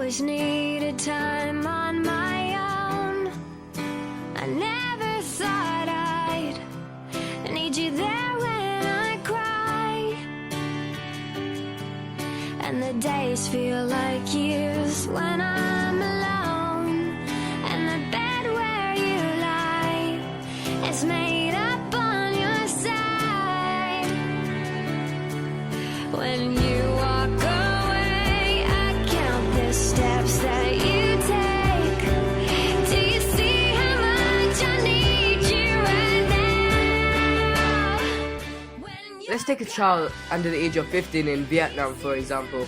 always needed time on my own. I never thought I'd need you there when I cry, and the days feel like years when I'm alone, and the bed where you lie is made up on your side. When you walk away, I count the steps that you take. Do you see how much I need you right now? Let's take a child under the age of 15 in Vietnam, for example.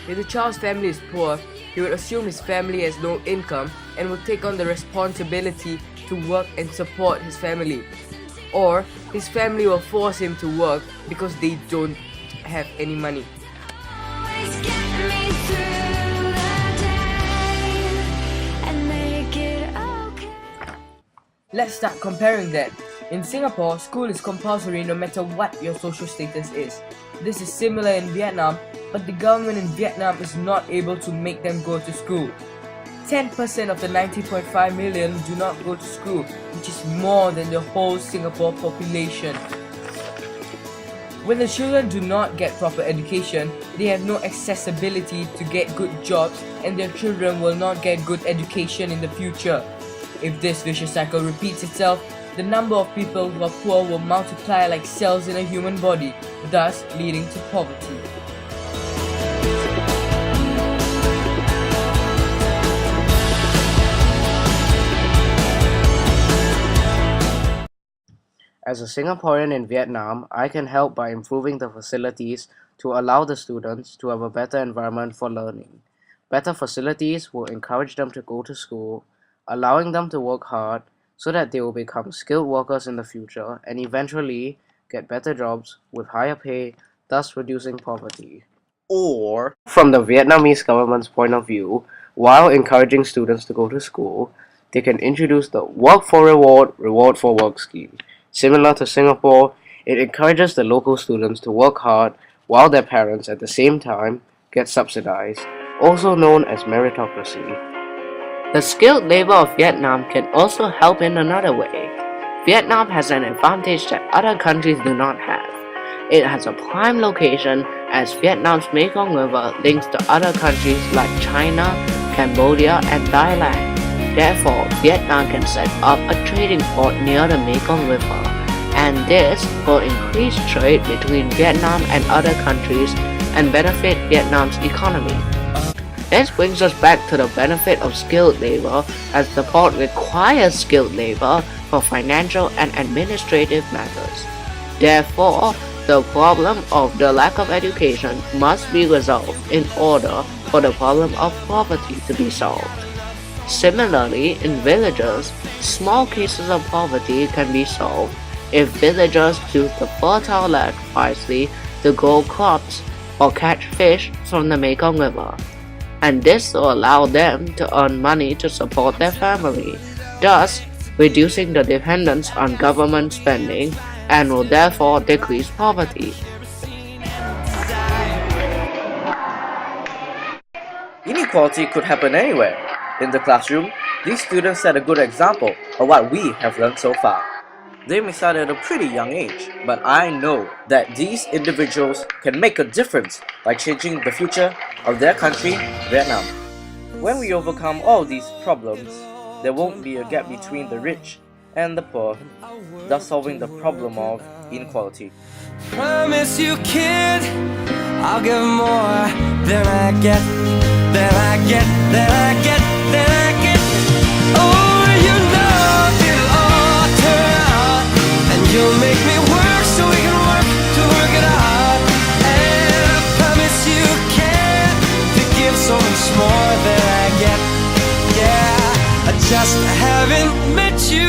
If the child's family is poor, he would assume his family has no income and would take on the responsibility to work and support his family. Or his family will force him to work because they don't have any money. Always get me through the day and make it okay. Let's start comparing that. In Singapore, school is compulsory no matter what your social status is. This is similar in Vietnam, but the government in Vietnam is not able to make them go to school. 10% of the 90.5 million do not go to school, which is more than the whole Singapore population. When the children do not get proper education, they have no accessibility to get good jobs, and their children will not get good education in the future. If this vicious cycle repeats itself, the number of people who are poor will multiply like cells in a human body, thus leading to poverty. As a Singaporean in Vietnam, I can help by improving the facilities to allow the students to have a better environment for learning. Better facilities will encourage them to go to school, allowing them to work hard so that they will become skilled workers in the future and eventually get better jobs with higher pay, thus reducing poverty. Or, from the Vietnamese government's point of view, while encouraging students to go to school, they can introduce the Work for Reward, Reward for Work scheme. Similar to Singapore, it encourages the local students to work hard while their parents at the same time get subsidized, also known as meritocracy. The skilled labor of Vietnam can also help in another way. Vietnam has an advantage that other countries do not have. It has a prime location as Vietnam's Mekong River links to other countries like China, Cambodia, and Thailand. Therefore, Vietnam can set up a trading port near the Mekong River, and this will increase trade between Vietnam and other countries and benefit Vietnam's economy. This brings us back to the benefit of skilled labor, as the port requires skilled labor for financial and administrative matters. Therefore, the problem of the lack of education must be resolved in order for the problem of poverty to be solved. Similarly, in villages, small cases of poverty can be solved if villagers use the fertile land wisely to grow crops or catch fish from the Mekong River, and this will allow them to earn money to support their family, thus reducing the dependence on government spending and will therefore decrease poverty. Inequality could happen anywhere. In the classroom, these students set a good example of what we have learned so far. They may start at a pretty young age, but I know that these individuals can make a difference by changing the future of their country, Vietnam. When we overcome all these problems, there won't be a gap between the rich and the poor, thus solving the problem of inequality. Promise you, kid, I'll give more than I get, than I get, than I get, than I get. Oh, you know it'll all turn out, and you'll make me work so we can work to work it out. And I promise you, kid, to give so much more than I get. Yeah, I just haven't met you